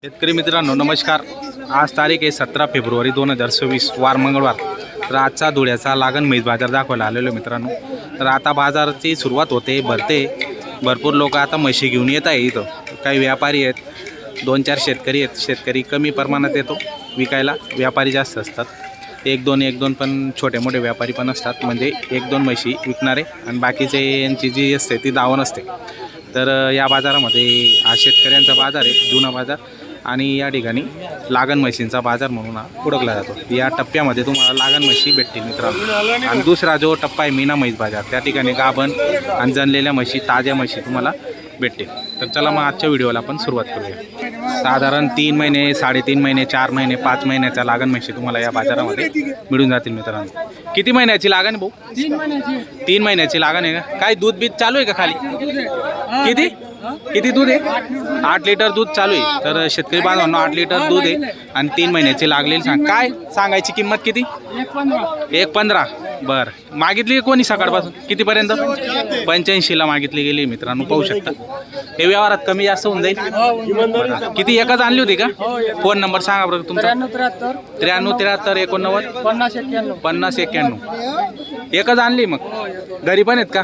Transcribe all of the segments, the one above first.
शेतकरी मित्रांनो नमस्कार। आज तारीख आहे 17 फेब्रुवारी 2024 वार मंगळवार। तर आजचा धुळ्याचा लागण म्हैस बाजार दाखवायला आलेलो मित्रांनो। तर आता बाजाराची सुरुवात होते, भरते, भरपूर लोक आता म्हशी घेऊन येत आहे। इथं काही व्यापारी आहेत, 2-4 शेतकरी आहेत। शेतकरी कमी प्रमाणात येतो विकायला, व्यापारी जास्त असतात। एक दोन पण छोटे मोठे व्यापारी पण असतात, म्हणजे 1-2 म्हशी विकणारे आणि बाकीचे यांची जी असते ती दावण असते। तर या बाजारामध्ये हा शेतकऱ्यांचा बाजार आहे, जुना बाजार, आणि या ठिकाणी लागण म्हशींचा बाजार म्हणून ओळखला जातो। या टप्प्यामध्ये तुम्हाला लागण म्हशी भेटतील मित्रांनो। आणि दुसरा जो टप्पा आहे मीना म्हैस बाजार, त्या ठिकाणी गाभण आणि जनलेल्या म्हशी, ताज्या म्हशी तुम्हाला भेटतील। तर चला मग आजच्या व्हिडिओला आपण सुरुवात करूया। साधारण 3 महिने, 3.5 महिने, 4 महिने, 5 महिन्याच्या लागण म्हशी तुम्हाला या बाजारामध्ये मिळून जातील मित्रांनो। किती महिन्याची लागण भाऊ? 3 महिन्याची। 3 महिन्याची लागण आहे का? काय दूध बीज चालू आहे का खाली? किती दूध आहे? 8 लिटर दूध चालू आहे। तर शेतकरी बांधवांनो 8 लिटर दूध आहे आणि 3 महिन्याची लागलेली सांग। काय सांगायची किंमत किती? 1.15। बरं, मागितली कोणी सकाळपासून कितीपर्यंत? 85ला मागितली गेली मित्रांनो, पाहू शकता। हे व्यवहारात कमी जास्त होऊन जाईल। किती एकच आणली होती का? फोन नंबर सांगा बरं तुमचा। 93 73 89 50 91। एकच आणली मग? घरी पण आहेत का?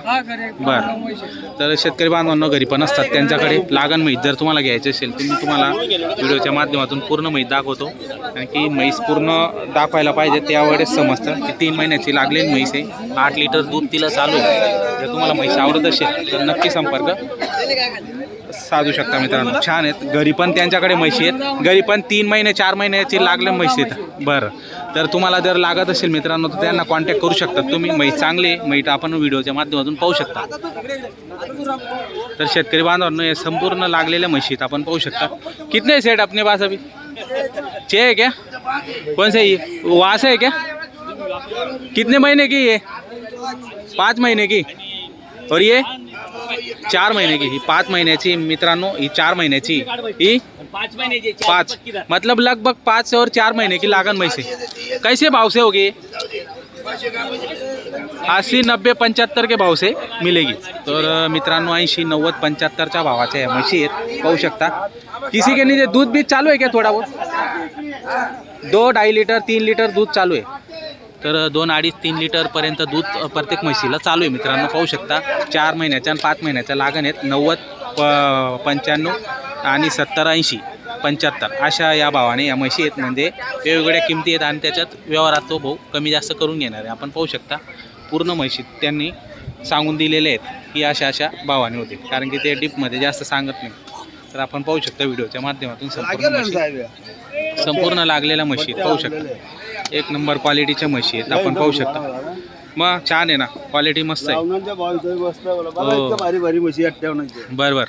बरं, तर शेतकरी बांधवांना घरी पण असतात, त्यांच्याकडे लागण म्हैस जर तुम्हाला घ्यायची असेल तर तुम्हाला व्हिडिओच्या माध्यमातून पूर्ण म्हैस दाखवतो। कारण की म्हैस पूर्ण दाखवायला पाहिजे, त्यावेळेस समजतं की 3 महिन्याची लागलेली म्हैस आहे, 8 लिटर दूध तिला चालू आहे। जर तुम्हाला म्हैस आवडत असेल तर नक्की संपर्क साधू शकता मित्रांनो। छान आहेत, घरी पण त्यांच्याकडे म्हशी आहेत, घरी पण 3 महिने 4 महिन्याची लागले म्हशी आहेत। बरं, तर तुम्हाला जर लागत असेल मित्रांनो तर त्यांना कॉन्टॅक्ट करू शकता तुम्ही। म्हैस चांगली म्हैस आपण व्हिडिओच्या माध्यमातून पाहू शकता। तर शेतकरी बांधवांनो हे संपूर्ण लागलेल्या म्हशी आपण पाहू शकता। कितने सेट अपने पास अभी? 6 है क्या? कौन से ये वहाँ से है क्या? कितने महीने की ये? 5 महीने की। और ये 4 महीने की। ही 5 महिन्याची मित्रांनो, ही 4 महिन्याची, ही 5, मतलब लगभग 5 और 4 महीने की लागन म्हैस है। कैसे भाव से होगी? 80 90 75 के भाव से मिलेगी। तर मित्रांनो 80 90 75च्या भावाच्या या म्हशी आहेत, पाहू शकता। किसी के नीचे दूध भी चालू है क्या? थोड़ा बहुत 2-2.5 लिटर 3 लिटर दूध चालू आहे। तर 2-2.5-3 लिटर पर्यंत दूध प्रत्येक म्हशीला चालू आहे मित्रांनो, पाहू शकता। 4 महिन्याच्या आणि 5 महिन्याच्या लागण आहेत। 90 95 आणि 70 80 75 अशा या भावाने या म्हशी आहेत, म्हणजे वेगवेगळ्या किमती आहेत आणि त्याच्यात व्यवहारात तो भाऊ कमी जास्त करून घेणार आहे। आपण पाहू शकता पूर्ण म्हशी त्यांनी सांगून दिलेले आहेत की अशा अशा भावाने होते, कारण की ते डीपमध्ये जास्त सांगत नाही। तर आपण पाहू शकता व्हिडिओच्या माध्यमातून संपूर्ण लागलेल्या म्हशी पाहू शकता। 1 नंबर क्वालिटीच्या म्हशी आहेत, आपण पाहू शकता। मग छान आहे ना, क्वालिटी मस्त आहे। बरं,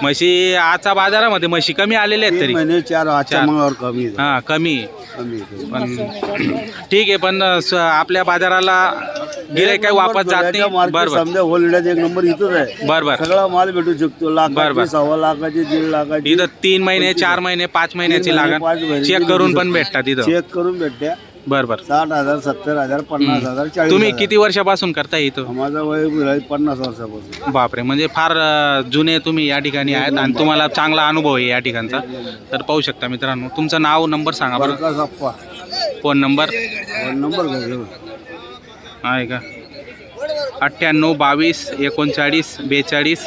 म्हशी आजच्या बाजारामध्ये म्हशी कमी आलेल्या आहेत तरी 4 मंगळवार कमी। हां, कमी पण ठीक आहे, पण आपल्या बाजाराला गिऱ्हाईक काही वापस जात नाही। बरोबर, समजा होलड्यात 1 नंबर इथंच आहे। बरोबर, सगळा माल भेटू शकतो, लाखाची 1.25 लाखाची 1.5 लाखाची। इथं 3 महिने 4 महिने 5 महिन्याची लागण चेक करून पण भेटतात इथं। चेक करून भेटत्या। बरोबर, 60,000 70,000 50,000 40,000। तुम्ही किती वर्षापासून करताय इथं? माझं वय 50 वर्षापासून। बापरे, म्हणजे फार जुने तुम्ही या ठिकाणी आहेत आणि तुम्हाला चांगला अनुभव आहे या ठिकाणचा। तर पाहू शकता मित्रांनो, तुमचं नाव नंबर सांगा बरं। फोन नंबर आहे का? 98 22 39 42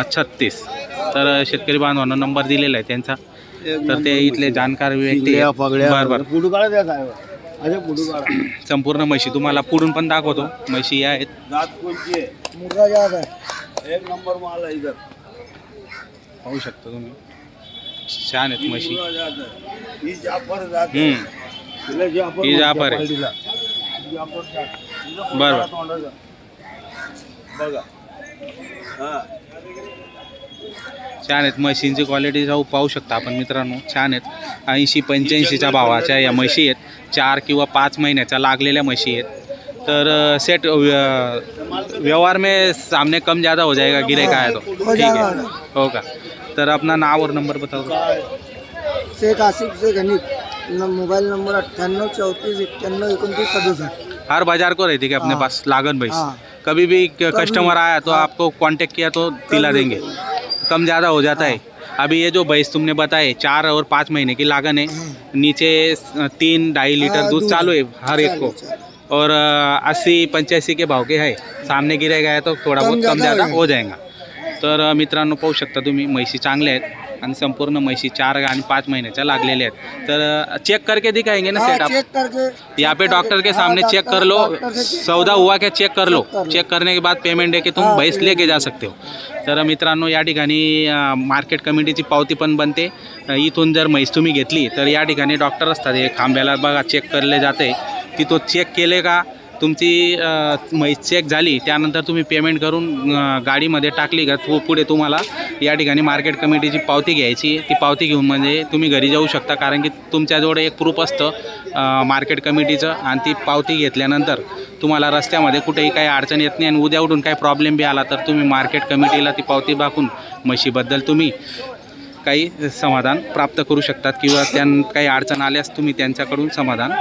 36। तर शेतकरी बांधवांना नंबर दिलेला आहे त्यांचा, तर ते इथले जाणकार व्यक्ती। बरोबर, संपूर्ण म्हशी तुम्हाला पुढून पण दाखवतो। म्हशी या आहेत, एक नंबर माल आहे इधर, पाहू शकता तुम्ही। छान आहेत म्हशी। ही जाफर जात ही जाफर आहे। बरोबर, बघा। हां, छान आहेत म्हशींची क्वालिटी जाऊ पाहू शकता आपण मित्रांनो, छान आहेत। 80-85च्या भावाच्या या म्हशी आहेत, 4 किंवा 5 महिन्याच्या लागलेल्या म्हशी आहेत। तर सेट व्यवहार में सामने कम ज़्यादा हो जाएगा, गिरे का है तो ठीक है, हो का? तर अपना नाव और नंबर बताओ। शेख आसिफ से गणित, मोबाइल नंबर 98 34 91 29 67। हर बाजार को रहती है अपने पास लागन भाई। हाँ। कभी भी कस्टमर आया तो आपको कांटेक्ट किया तो दिला देंगे, कम ज़्यादा हो जाता है। अभी ये जो भैंस तुमने बताए 4 और 5 महीने की लागन है, नीचे 3-2.5 लीटर दूध चालू है हर एक को, और 80-85 के भाव के आहे. सामने गिरायक आहे तो थोडा बहुत कम ज़्यादा हो जाएगा. तर मित्रांनो पाहू शकता तुम्ही म्हशी चांगल्या आहेत आणि संपूर्ण म्हशी 4 आणि 5 महिन्याच्या लागलेल्या आहेत. तर चेक करके दिखाएंगे ना सेट आप. चेक करके यहाँ पे डॉक्टर के सामने चेक कर लो, सौदा हुआ क्या चेक कर लो. चेक करने के बाद पेमेंट दे के तुम भैंस लेके जा सकते हो. तर मित्रांनो या ठिकाणी मार्केट कमिटीची पावती पण बनते. इथून जर म्हैस तुम्ही घेतली तर या ठिकाणी डॉक्टर असतात, हे खांब्याला बघा चेक करले जाते. तिथं चेक केले का तुमची म्हैस चेक झाली त्यानंतर तुम्ही पेमेंट करून गाडीमध्ये टाकली का पुढे तुम्हाला या ठिकाणी मार्केट कमिटीची पावती घ्यायची. ती पावती घेऊन म्हणजे तुम्ही घरी जाऊ शकता, कारण की तुमच्याजवळ एक प्रूफ असतं मार्केट कमिटीचं, आणि ती पावती घेतल्यानंतर तुम्हाला रस्त्यामध्ये कुठेही काही अडचण येत नाही. आणि उद्या उठून काही प्रॉब्लेम बी आला तर तुम्ही मार्केट कमिटीला ती पावती दाखवून म्हशीबद्दल तुम्ही काही समाधान प्राप्त करू शकतात, किंवा काही अडचण आल्यास तुम्ही त्यांच्याकडून समाधान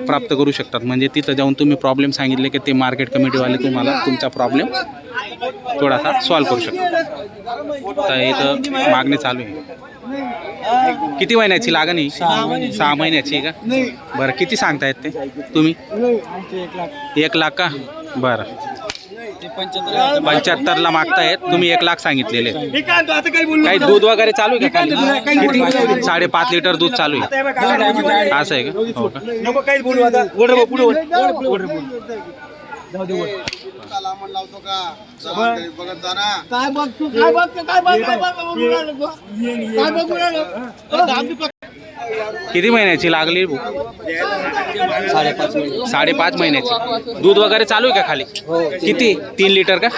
प्राप्त करू शकतात. म्हणजे तिथं जाऊन तुम्ही प्रॉब्लेम सांगितले की ते मार्केट कमिटीवाले तुम्हाला तुमचा प्रॉब्लेम थोडासा सॉल्व्ह करू शकतात. तर इथं मागणी चालू आहे. किती महिन्याची लागण आहे? 6 महिन्याची आहे का? बरं, किती सांगतायत ते तुम्ही? 1 लाख का? बरं, 75ला मागतायत तुम्ही, 1 लाख सांगितलेले. काही दूध वगैरे चालू आहे का? किती? 5.5 लिटर दूध चालू आहे. असं आहे का? हो का? किती महिन्याची लागली? 5.5 महिन्याची. दूध वगैरे चालू आहे का खाली? किती? 3 लिटर का?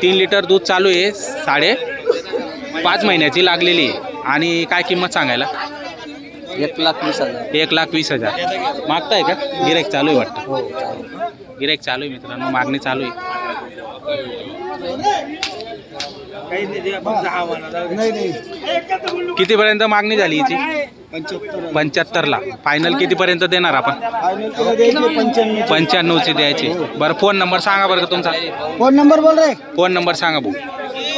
3 लिटर दूध चालू आहे. 5.5 महिन्याची लागलेली आहे. आणि काय किंमत सांगायला? 1,20,000. 1,20,000 मागताय का? गिराईक चालू आहे वाटतं. गिराईक चालू आहे मित्रांनो, मागणी चालू आहे. कितीपर्यंत मागणी झाली याची? 75ला. फायनल कितीपर्यंत देणार आपण? 95ची द्यायची. बरं, फोन नंबर सांगा बरं का तुमचा. फोन नंबर बोल रे. फोन नंबर सांगा भाऊ.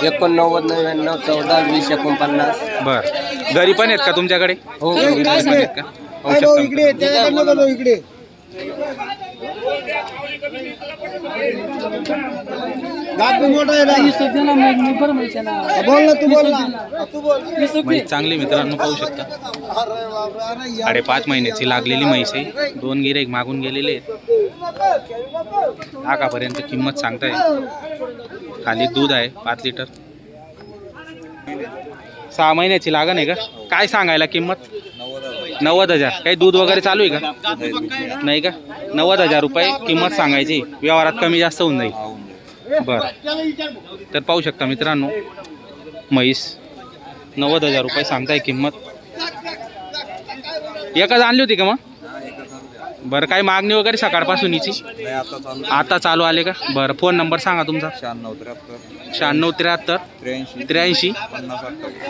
89-99-14-20-49. बरं, घरी पण आहेत का तुमच्याकडे? हो. घरी पण आहेत का? पाहू शकता. इकडे त्याच्याकडनं बघ इकडे. गाठ मोठा आहे ना. बोल ना, तू बोल ना, तू बोल. म्हैस चांगली मित्रांनो पाहू शकता. 5.5 महिन्याची लागलेली म्हैस आहे. 2 गिऱ्हाईक मागून गेलेले आहेत. लाखापर्यंत किंमत सांगताय. खाली दूध आहे 5 लिटर. 6 महिन्याची लागण आहे का? काय सांगायला किंमत? 90,000. काही दूध वगैरे चालू आहे का? नाही का? 90,000 रुपये किंमत सांगायची. व्यवहारात कमी जास्त होऊन जाईल. बरं, तर पाहू शकता मित्रांनो म्हैस 90,000 रुपये सांगताय किंमत. एकच आणली होती का मग? बरं, काही मागणी वगैरे सकाळपासून हिची? आता चालू आले का? बरं, फोन नंबर सांगा तुमचा. 96-73 83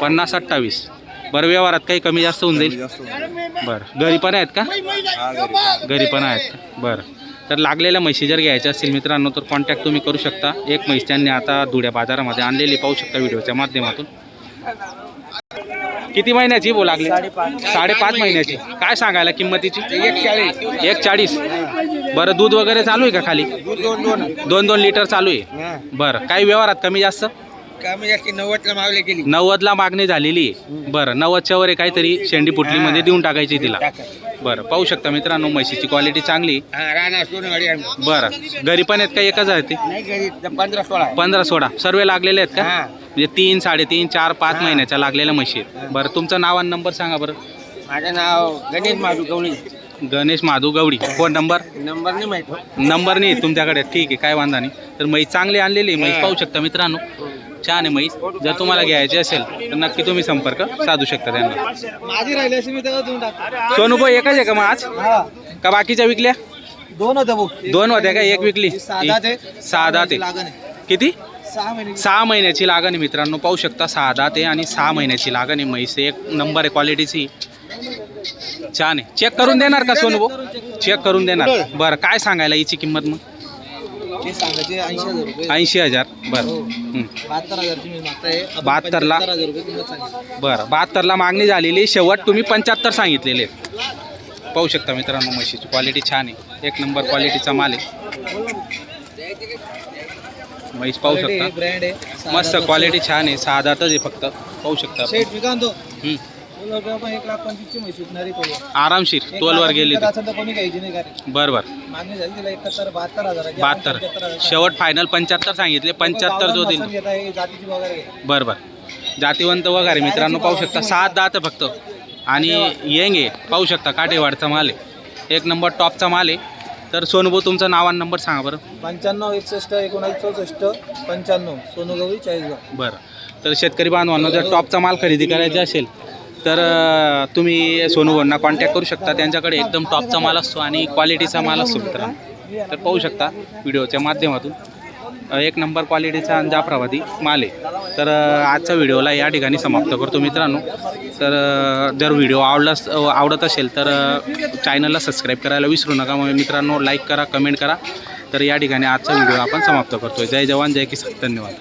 50 28. बरं, व्यवहारात काही कमी जास्त होऊन जाईल. बरं, घरी पण आहेत का? घरी पण आहेत. बरं, तर लागलेल्या म्हशी जर घ्यायच्या असतील मित्रांनो तर कॉन्टॅक्ट तुम्ही करू शकता. एक म्हैस त्यांनी आता धुळ्या बाजारामध्ये आणलेली पाहू शकता व्हिडिओच्या माध्यमातून. किती महिन्याची बोल लागली? 5.5 महिन्याची. काय सांगायला किंमतीची? 1,40. बरं, दूध वगैरे चालू आहे का खाली? 2 लिटर चालू आहे. बरं, काही व्यवहारात कमी जास्त? 90ला मागणी केली. 90ला मागणी झालेली आहे. बरं, 90च्या वर काहीतरी शेंडी पुटलीमध्ये देऊन टाकायची तिला. बरं, पाहू शकता मित्रांनो म्हशीची क्वालिटी चांगली. बरं, घरी पण आहेत का? एकच आहे ते? 15-16 सर्व लागलेले आहेत का? म्हणजे 3, 3.5, 4, 5 महिन्याच्या लागलेल्या म्हशी आहेत. बरं, तुमचं नाव आणि नंबर सांगा बरं. माझं नाव Ganesh Madhu Gawali. Ganesh Madhu Gawadi. Phone number? Number नाही माहिती. नंबर नाही तुमच्याकडे? ठीक आहे, काय वांधा नाही. तर म्हैस चांगली आणलेली म्हैस पाहू शकता मित्रांनो. छान आहे म्हैस. जर तुम्हाला घ्यायची असेल तर नक्की तुम्ही संपर्क साधू शकता त्यांना. माझी राहिली अशी मी तेव्हा देऊन टाकतो. सोनूभाई एकच आहे का मग आज? का बाकीच्या विकल्या? 2 होत्या भाऊ. 2 होत्या का? एक विकली? 6 दाते. किती? 6 महिन्याची लागण आहे मित्रांनो पाहू शकता. 6 दाते आणि 6 महिन्याची लागण आहे. म्हैस एक नंबर आहे क्वालिटीची. छान आहे. चेक करून देणार का सोनूभाऊ? चेक करून देणार. बरं, काय सांगायला हिची किंमत मग? ते सांगायचे 80,000 रुपये 80,000. बरं 72,000 तुम्ही मागताय 72 ला. 75,000 रुपये किंमत सांगितली. बरं 72ला मागणी झालेली, शेवट तुम्ही 75 सांगितलेले. पाहू शकता मित्रांनो, म्हशीची क्वालिटी छान आहे, एक नंबर क्वालिटीचा माल आहे. म्हैस पाहू शकता, ब्रँड आहे मस्त क्वालिटी छान आहे, 6 दातच आहे फक्त. पाहू शकता आपण. शेठ मी काय म्हणतो हं. 1,25,000 ची म्हैस विकणारी कोणी आरामशीर तोलवर गेली ती. असेल तर कोणी घ्यायची नाही कारण बरं बरं मागणी झाली तिला 72,000 72. शेवट फायनल 75 सांगितले, 75 जो दिल. जातीची वगैरे घे. बरं बरं जातीवंत वगैरे मित्रांनो पाहू शकता, 7 दात फक्त आणि येंग आहे. पाहू शकता काटेवाडचा माल आहे, एक नंबर टॉपचा माल आहे. तर सोनूभाऊ तुमचं नाव आणि नंबर सांगा बरं. 95 61 19 64 95 सोनू गवळी 40. बरं, तर शेतकरी बांधवांना जर टॉपचा माल खरेदी करायचा असेल तर तुम्ही सोनूभाऊंना कॉन्टॅक्ट करू शकता. त्यांच्याकडे एकदम टॉपचा माल असतो आणि क्वालिटीचा माल असतो मित्रांनो. तर पाहू शकता व्हिडिओच्या माध्यमातून एक नंबर क्वालिटीचा आणि जाफराबादी माल आहे. तर आजचा व्हिडिओला या ठिकाणी समाप्त करतो मित्रांनो. तर जर व्हिडिओ आवडत असेल तर चॅनलला सबस्क्राईब करायला विसरू नका. मग मित्रांनो लाईक करा, कमेंट करा. तर या ठिकाणी आजचा व्हिडिओ आपण समाप्त करतो. जय जवान जय किसान, धन्यवाद.